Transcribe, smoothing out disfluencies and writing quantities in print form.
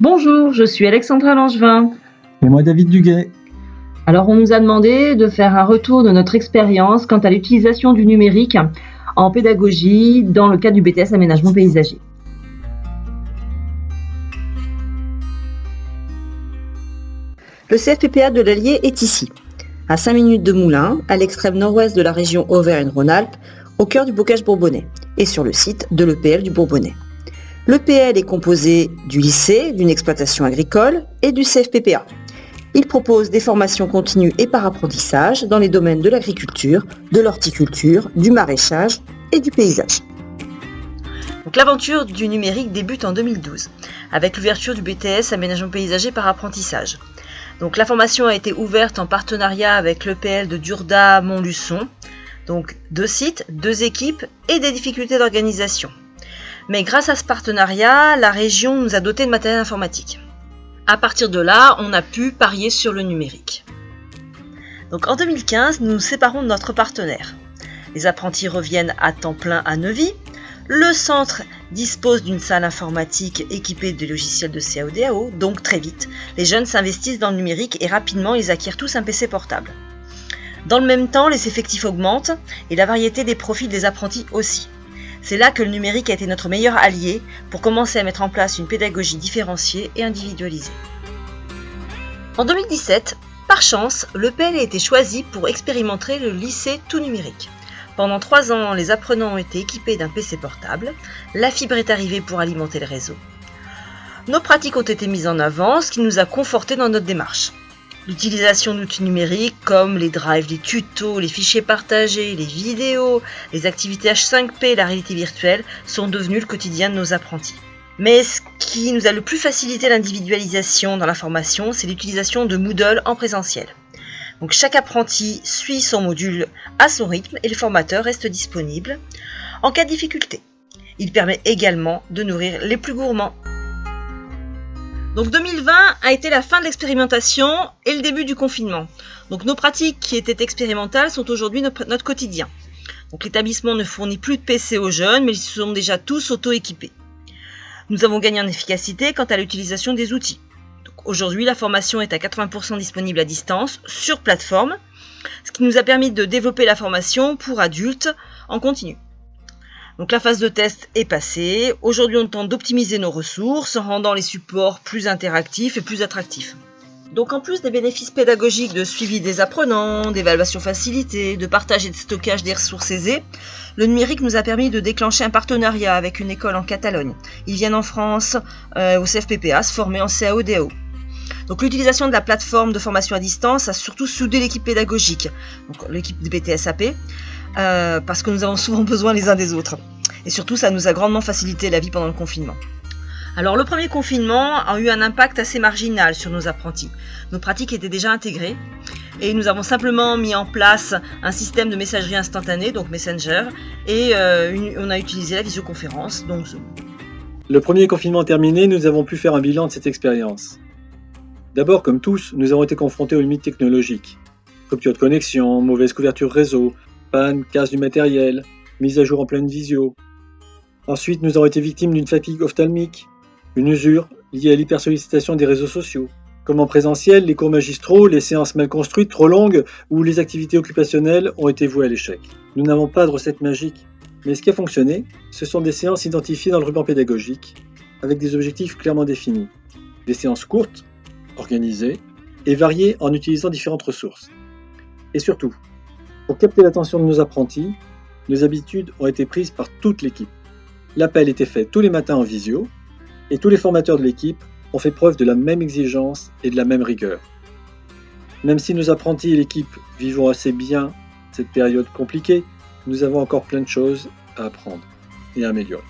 Bonjour, je suis Alexandra Langevin. Et moi, David Duguay. Alors, on nous a demandé de faire un retour de notre expérience quant à l'utilisation du numérique en pédagogie dans le cadre du BTS Aménagement Paysager. Le CFPPA de l'Allier est ici, à 5 minutes de Moulins, à l'extrême nord-ouest de la région Auvergne-Rhône-Alpes, au cœur du bocage bourbonnais, et sur le site de l'EPL du Bourbonnais. L'EPL est composé du lycée, d'une exploitation agricole et du CFPPA. Il propose des formations continues et par apprentissage dans les domaines de l'agriculture, de l'horticulture, du maraîchage et du paysage. Donc, l'aventure du numérique débute en 2012 avec l'ouverture du BTS Aménagement Paysager par apprentissage. Donc, la formation a été ouverte en partenariat avec l'EPL de Durda-Montluçon. Donc 2 sites, 2 équipes et des difficultés d'organisation. Mais grâce à ce partenariat, la région nous a doté de matériel informatique. À partir de là, on a pu parier sur le numérique. Donc en 2015, nous nous séparons de notre partenaire. Les apprentis reviennent à temps plein à Neuvy. Le centre dispose d'une salle informatique équipée de logiciels de CAO-DAO, donc très vite, les jeunes s'investissent dans le numérique et rapidement ils acquièrent tous un PC portable. Dans le même temps, les effectifs augmentent et la variété des profils des apprentis aussi. C'est là que le numérique a été notre meilleur allié pour commencer à mettre en place une pédagogie différenciée et individualisée. En 2017, par chance, l'EPL a été choisi pour expérimenter le lycée tout numérique. Pendant 3 ans, les apprenants ont été équipés d'un PC portable, la fibre est arrivée pour alimenter le réseau. Nos pratiques ont été mises en avant, ce qui nous a confortés dans notre démarche. L'utilisation d'outils numériques comme les drives, les tutos, les fichiers partagés, les vidéos, les activités H5P, la réalité virtuelle sont devenus le quotidien de nos apprentis. Mais ce qui nous a le plus facilité l'individualisation dans la formation, c'est l'utilisation de Moodle en présentiel. Donc chaque apprenti suit son module à son rythme et le formateur reste disponible en cas de difficulté. Il permet également de nourrir les plus gourmands. Donc 2020 a été la fin de l'expérimentation et le début du confinement. Donc nos pratiques qui étaient expérimentales sont aujourd'hui notre quotidien. Donc l'établissement ne fournit plus de PC aux jeunes, mais ils sont déjà tous auto-équipés. Nous avons gagné en efficacité quant à l'utilisation des outils. Donc aujourd'hui, la formation est à 80% disponible à distance sur plateforme, ce qui nous a permis de développer la formation pour adultes en continu. Donc la phase de test est passée. Aujourd'hui, on tente d'optimiser nos ressources en rendant les supports plus interactifs et plus attractifs. Donc en plus des bénéfices pédagogiques de suivi des apprenants, d'évaluation facilitée, de partage et de stockage des ressources aisées, le numérique nous a permis de déclencher un partenariat avec une école en Catalogne. Ils viennent en France au CFPPA se former en CAO-DAO. Donc l'utilisation de la plateforme de formation à distance a surtout soudé l'équipe pédagogique, donc l'équipe de BTSAP, parce que nous avons souvent besoin les uns des autres. Et surtout, ça nous a grandement facilité la vie pendant le confinement. Alors le premier confinement a eu un impact assez marginal sur nos apprentis. Nos pratiques étaient déjà intégrées et nous avons simplement mis en place un système de messagerie instantanée, donc Messenger, et on a utilisé la visioconférence, donc Zoom. Le premier confinement terminé, nous avons pu faire un bilan de cette expérience. D'abord, comme tous, nous avons été confrontés aux limites technologiques. Rupture de connexion, mauvaise couverture réseau, panne, casse du matériel, mise à jour en pleine visio. Ensuite, nous avons été victimes d'une fatigue ophtalmique, une usure liée à l'hypersollicitation des réseaux sociaux. Comme en présentiel, les cours magistraux, les séances mal construites, trop longues, ou les activités occupationnelles ont été vouées à l'échec. Nous n'avons pas de recette magique, mais ce qui a fonctionné, ce sont des séances identifiées dans le ruban pédagogique, avec des objectifs clairement définis. Des séances courtes, organisées, et variées en utilisant différentes ressources. Et surtout, pour capter l'attention de nos apprentis, nos habitudes ont été prises par toute l'équipe. L'appel était fait tous les matins en visio, et tous les formateurs de l'équipe ont fait preuve de la même exigence et de la même rigueur. Même si nos apprentis et l'équipe vivent assez bien cette période compliquée, nous avons encore plein de choses à apprendre et à améliorer.